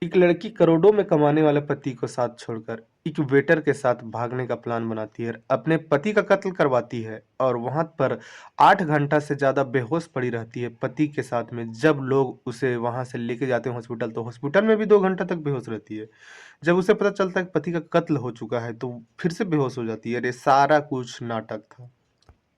एक लड़की करोड़ों में कमाने वाले पति को साथ छोड़कर एक वेटर के साथ भागने का प्लान बनाती है, अपने पति का कत्ल करवाती है और वहां पर 8 घंटा से ज्यादा बेहोश पड़ी रहती है पति के साथ में। जब लोग उसे वहां से लेके जाते हैं हॉस्पिटल, तो हॉस्पिटल में भी 2 घंटा तक बेहोश रहती है। जब उसे पता चलता है कि पति का कत्ल हो चुका है, तो फिर से बेहोश हो जाती है। अरे सारा कुछ नाटक था।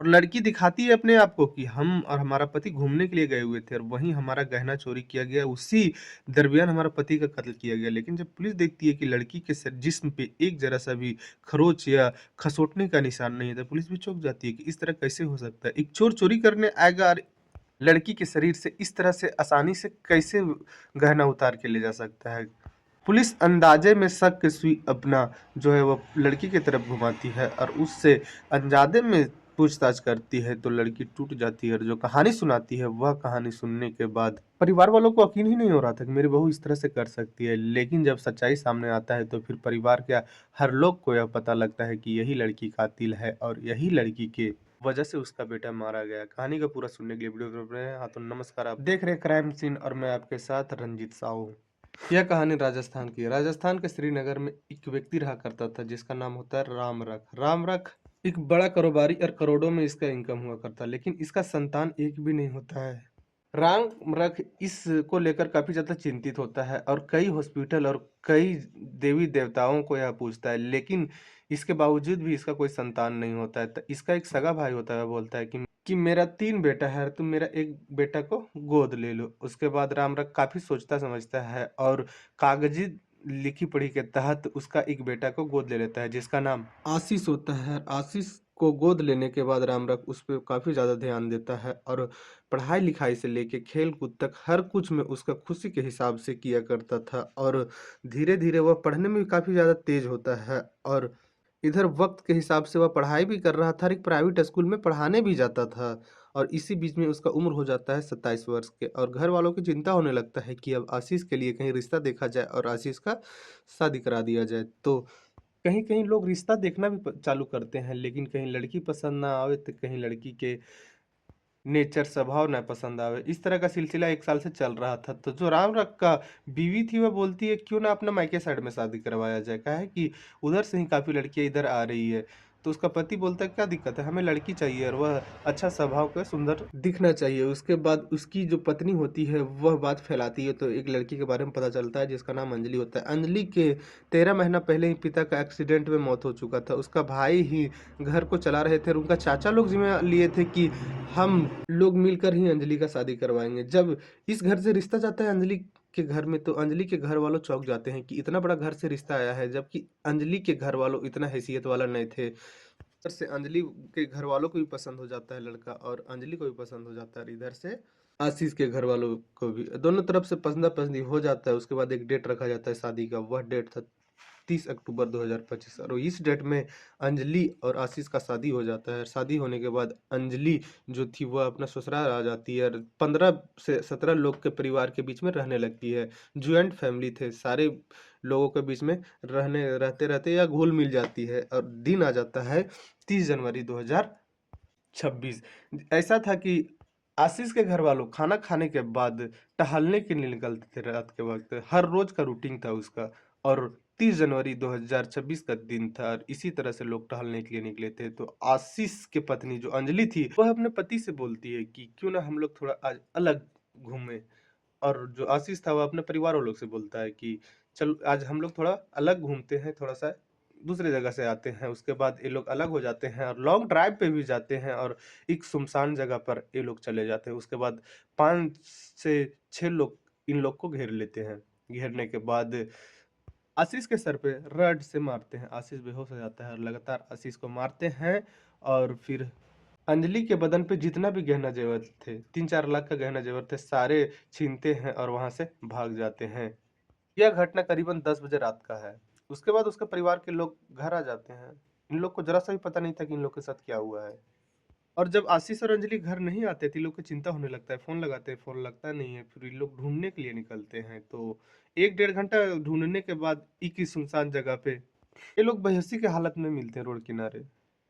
और लड़की दिखाती है अपने आप को कि हम और हमारा पति घूमने के लिए गए हुए थे और वहीं हमारा गहना चोरी किया गया, उसी दरमियान हमारा पति का कत्ल किया गया। लेकिन जब पुलिस देखती है कि लड़की के जिस्म पे एक जरा सा भी खरोच या खसोटने का निशान नहीं है, तो पुलिस भी चौंक जाती है कि इस तरह कैसे हो सकता है, एक चोर चोरी करने आएगा और लड़की के शरीर से इस तरह से आसानी से कैसे गहना उतार के ले जा सकता है। पुलिस अंदाजे में शक की सुई अपना जो है वो लड़की की तरफ घुमाती है और उससे अंदाजे में पूछताछ करती है, तो लड़की टूट जाती है। और जो कहानी सुनाती है, वह कहानी सुनने के बाद परिवार वालों को यकीन ही नहीं हो रहा था कि मेरी बहू इस तरह से कर सकती है। लेकिन जब सच्चाई सामने आता है, तो फिर परिवार क्या, हर लोग को यह पता लगता है कि यही लड़की कातिल है और यही लड़की के वजह से उसका बेटा मारा गया। कहानी का पूरा सुनने के लिए वीडियो को हाँ तो नमस्कार, आप देख रहे हैं क्राइम सीन और मैं आपके साथ रंजीत साहू। यह कहानी राजस्थान की है। राजस्थान के श्रीनगर में एक व्यक्ति रहा करता था जिसका नाम होता है रामरख। रामरख एक बड़ा कारोबारी और करोड़ों में इसका इनकम हुआ करता, लेकिन इसका संतान एक भी नहीं होता है। रामरख इसको लेकर काफी ज्यादा चिंतित होता है और कई हॉस्पिटल और कई देवी देवताओं को यह पूछता है, लेकिन इसके बावजूद भी इसका कोई संतान नहीं होता है। तो इसका एक सगा भाई होता है, बोलता है कि मेरा 3 बेटा है, तुम मेरा एक बेटा को गोद ले लो। उसके बाद रामरख काफी सोचता समझता है और कागजी लिखी पढ़ी के तहत उसका एक बेटा को गोद ले लेता है जिसका नाम आशीष होता है। आशीष को गोद लेने के बाद रामरख उस पर काफी ज्यादा ध्यान देता है और पढ़ाई लिखाई से लेके खेल कूद तक हर कुछ में उसका खुशी के हिसाब से किया करता था। और धीरे धीरे वह पढ़ने में भी काफी ज्यादा तेज होता है और इधर वक्त के हिसाब से वह पढ़ाई भी कर रहा था और एक प्राइवेट स्कूल में पढ़ाने भी जाता था। और इसी बीच में उसका उम्र हो जाता है 27 वर्ष के और घर वालों की चिंता होने लगता है कि अब आशीष के लिए कहीं रिश्ता देखा जाए और आशीष का शादी करा दिया जाए। तो कहीं कहीं लोग रिश्ता देखना भी चालू करते हैं, लेकिन कहीं लड़की पसंद ना आवे तो कहीं लड़की के नेचर स्वभाव ना पसंद आवे। इस तरह का सिलसिला 1 साल से चल रहा था। तो जो राम रख का बीवी थी, वह बोलती है क्यों ना अपना मायके साइड में शादी करवाया जाए, क्या है कि उधर से ही काफी लड़कियां इधर आ रही है। तो उसका पति बोलता है क्या दिक्कत है, हमें लड़की चाहिए और वह अच्छा स्वभाव का सुंदर दिखना चाहिए। उसके बाद उसकी जो पत्नी होती है वह बात फैलाती है, तो एक लड़की के बारे में पता चलता है जिसका नाम अंजलि होता है। अंजलि के 13 महीना पहले ही पिता का एक्सीडेंट में मौत हो चुका था। उसका भाई ही घर को चला रहे थे और उनका चाचा लोग जिम्मे लिए थे कि हम लोग मिलकर ही अंजलि का शादी करवाएंगे। जब इस घर से रिश्ता जाता है अंजलि के घर में, तो अंजलि के घर वालों चौंक जाते हैं कि इतना बड़ा घर से रिश्ता आया है, जबकि अंजलि के घर वालों इतना हैसियत वाला नहीं थे। इधर से अंजलि के घर वालों को भी पसंद हो जाता है लड़का और अंजलि को भी पसंद हो जाता है। इधर से आशीष के घर वालों को भी, दोनों तरफ से पसंदा पसंदी हो जाता है। उसके बाद एक डेट रखा जाता है शादी का, वह डेट था 30 अक्टूबर 2025 और इस डेट में अंजलि और आशीष का शादी हो जाता है। शादी होने के बाद अंजलि जो थी वह अपना ससुराल आ जाती है और 15 से 17 लोग के परिवार के बीच में रहने लगती है। ज्वाइंट फैमिली थे, सारे लोगों के बीच में रहते रहते या घुल मिल जाती है। और दिन आ जाता है 30 जनवरी 2026। ऐसा था कि आशीष के घर वालों खाना खाने के बाद टहलने के लिए निकलते थे रात के वक्त, हर रोज का रूटीन था उसका। और 30 जनवरी 2026 का दिन था और इसी तरह से लोग टहलने के लिए निकले थे। तो आशीष की पत्नी जो अंजलि थी, वह अपने पति से बोलती है कि क्यों ना हम लोग थोड़ा आज अलग घूमें। और जो आशीष था वह अपने परिवार वालों से बोलता है कि चल आज हम लोग थोड़ा अलग घूमते हैं, थोड़ा सा दूसरे जगह से आते हैं। उसके बाद ये लोग अलग हो जाते हैं और लॉन्ग ड्राइव पे भी जाते हैं और एक सुनसान जगह पर ये लोग चले जाते हैं। उसके बाद 5 से 6 लोग इन लोग को घेर लेते हैं। घेरने के बाद आशीष के सर पे रड से मारते हैं। आशीष बेहोश हो जाता है और लगातार आशीष को मारते हैं। और फिर अंजलि के बदन पे जितना भी गहना जेवर थे, 3-4 लाख का गहना जेवर थे, सारे छीनते हैं और वहां से भाग जाते हैं। यह घटना करीबन 10 बजे रात का है। उसके बाद उसके परिवार के लोग घर आ जाते हैं। इन लोग को जरा सा भी पता नहीं था कि इन लोग के साथ क्या हुआ है। और जब आशीष और अंजलि घर नहीं आते थे, इन लोग को चिंता होने लगता है। फोन लगाते हैं, फोन लगता नहीं है। फिर इन लोग ढूंढने के लिए निकलते हैं। तो 1-1.5 घंटा ढूंढने के बाद एक ही सुनसान जगह पे ये लोग बेहोशी के हालत में मिलते हैं रोड किनारे।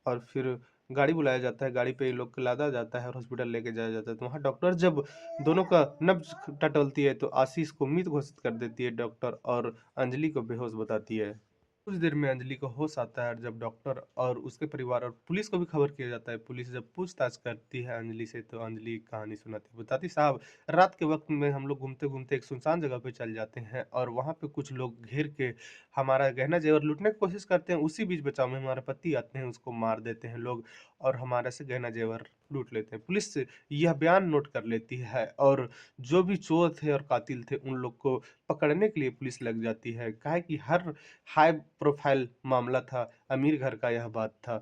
और फिर गाड़ी बुलाया जाता है, गाड़ी पे ये लोग को लादा जाता है और हॉस्पिटल लेके जाया जाता है। तो वहाँ डॉक्टर जब दोनों का नब्ज़ टटोलती है तो आशीष को मृत घोषित कर देती है डॉक्टर और अंजलि को बेहोश बताती है। कुछ देर में अंजलि को होश आता है और जब डॉक्टर और उसके परिवार और पुलिस को भी खबर किया जाता है। पुलिस जब पूछताछ करती है अंजलि से तो अंजलि एक कहानी सुनाती है। बताती, साहब रात के वक्त में हम लोग घूमते-घूमते एक सुनसान जगह पे चल जाते हैं और वहाँ पे कुछ लोग घेर के हमारा गहना जेवर लूटने की कोशिश करते हैं। उसी बीच बचाव में हमारे पति आते हैं, उसको मार देते हैं लोग और हमारे से गहना जेवर लूट लेते हैं। पुलिस यह बयान नोट कर लेती है और जो भी चोर थे और कातिल थे उन लोग को पकड़ने के लिए पुलिस लग जाती है। काहे कि हर हाई प्रोफाइल मामला था, अमीर घर का यह बात था।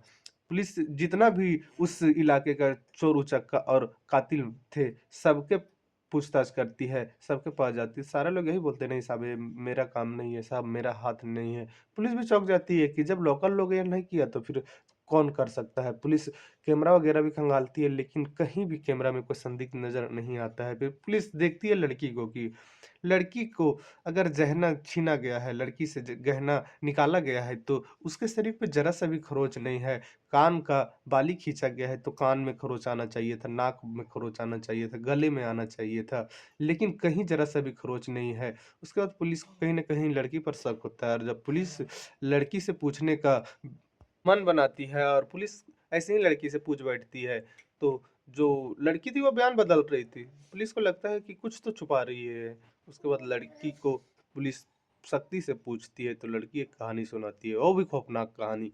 पुलिस जितना भी उस इलाके का चोर उचक्का और कातिल थे, सबके पूछताछ करती है, सबके पास जाती है। सारे लोग यही बोलते हैं, नहीं साहब ये मेरा काम नहीं है, साहब मेरा हाथ नहीं है। पुलिस भी चौंक जाती है कि जब लोकल लोग ये नहीं किया तो फिर कौन कर सकता है। पुलिस कैमरा वगैरह भी खंगालती है लेकिन कहीं भी कैमरा में कोई संदिग्ध नज़र नहीं आता है। फिर पुलिस देखती है लड़की को कि लड़की को अगर गहना छीना गया है, लड़की से गहना निकाला गया है तो उसके शरीर पे जरा सा भी खरोच नहीं है। कान का बाली खींचा गया है तो कान में खरोच आना चाहिए था, नाक में खरोच आना चाहिए था, गले में आना चाहिए था, लेकिन कहीं जरा सा भी खरोच नहीं है। उसके बाद पुलिस को कहीं न कहीं लड़की पर शक होता है और जब पुलिस लड़की से पूछने का मन बनाती है और पुलिस ऐसे ही लड़की से पूछ बैठती है, तो जो लड़की थी वो बयान बदल रही थी। पुलिस को लगता है कि कुछ तो छुपा रही है। उसके बाद लड़की को पुलिस सख्ती से पूछती है तो लड़की एक कहानी सुनाती है, वो भी खौफनाक कहानी।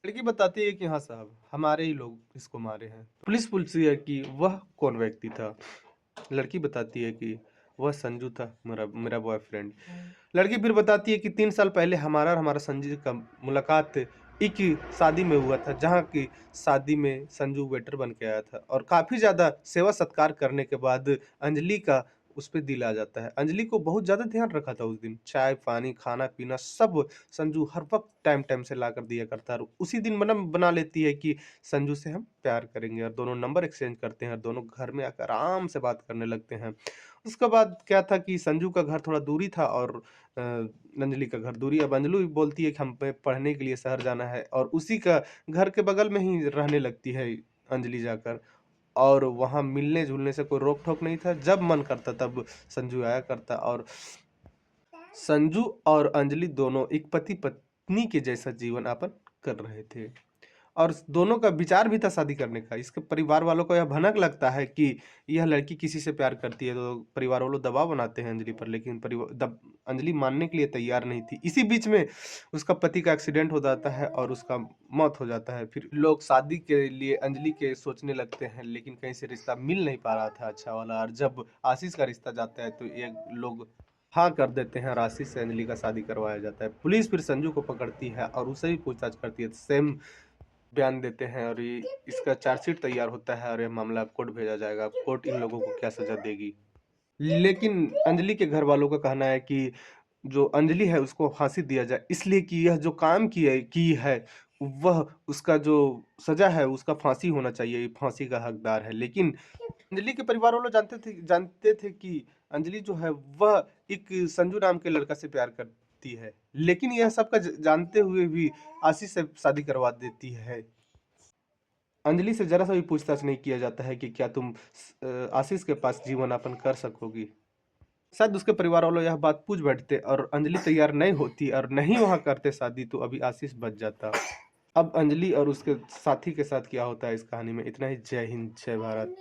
लड़की बताती है कि हाँ साहब, हमारे ही लोग इसको मारे हैं। पुलिस पूछती है कि वह कौन व्यक्ति था? लड़की बताती है कि वह संजू था, मेरा मेरा बॉयफ्रेंड। लड़की फिर बताती है कि 3 साल पहले हमारा और हमारा संजू का मुलाकात एक शादी में हुआ था, जहाँ की शादी में संजू वेटर बन के आया था और काफ़ी ज़्यादा सेवा-सत्कार करने के बाद अंजलि का उस पे दिल आ जाता है। अंजलि को बहुत ज़्यादा ध्यान रखा था उस दिन, चाय-पानी, खाना-पीना सब संजू हर वक़्त टाइम-टाइम से लाकर दिया करता है और उसी दिन मन बना लेती है कि संजू से हम प्यार करेंगे और दोनों नंबर एक्सचेंज करते हैं और दोनों घर में आकर आराम से बात करने लगते हैं। उसके बाद क्या था कि संजू का घर थोड़ा दूरी था और अंजलि का घर दूरी। अब अंजलि बोलती है कि हमें पढ़ने के लिए शहर जाना है और उसी का घर के बगल में ही रहने लगती है अंजलि जाकर और वहाँ मिलने-जुलने से कोई रोक-टोक नहीं था। जब मन करता तब संजू आया करता और संजू और अंजलि दोनों एक पति-पत्नी के जैसा जीवन यापन कर रहे थे। और दोनों का विचार भी था शादी करने का। इसके परिवार वालों को यह भनक लगता है कि यह लड़की किसी से प्यार करती है, तो परिवार वालों दबाव बनाते हैं अंजलि पर, लेकिन अंजलि मानने के लिए तैयार नहीं थी। इसी बीच में उसका पति का एक्सीडेंट हो जाता है और उसका मौत हो जाता है। फिर लोग शादी के लिए अंजलि के सोचने लगते हैं, लेकिन कहीं से रिश्ता मिल नहीं पा रहा था अच्छा वाला और जब आशीष का रिश्ता जाता है, तो ये लोग हाँ कर देते हैं और आशीष से अंजलि का शादी करवाया जाता है। पुलिस फिर संजू को पकड़ती है और उससे भी पूछताछ करती है। सेम बयान देते हैं और ये इसका चार्जशीट तैयार होता है और यह मामला कोर्ट भेजा जाएगा। कोर्ट इन लोगों को क्या सज़ा देगी। लेकिन अंजलि के घर वालों का कहना है कि जो अंजलि है उसको फांसी दिया जाए, इसलिए कि यह जो काम की है वह उसका जो सज़ा है उसका फांसी होना चाहिए, ये फांसी का हकदार है। लेकिन अंजलि के परिवार वालों जानते थे कि अंजलि जो है वह एक संजू नाम के लड़का से प्यार करती है। लेकिन यह सब का जानते हुए भी आशीष से शादी करवा देती है। अंजलि से ज़रा सा भी पूछताछ नहीं किया जाता है कि क्या तुम आशीष के पास जीवन यापन कर सकोगी? शायद उसके परिवार वालों यह बात पूछ बैठते और अंजलि तैयार नहीं होती और नहीं वहाँ करते शादी तो अभी आशीष बच जाता। अब अंजलि और उसके साथी के साथ क्या होता है इस कहानी में, इतना ही। जय हिंद, जय भारत।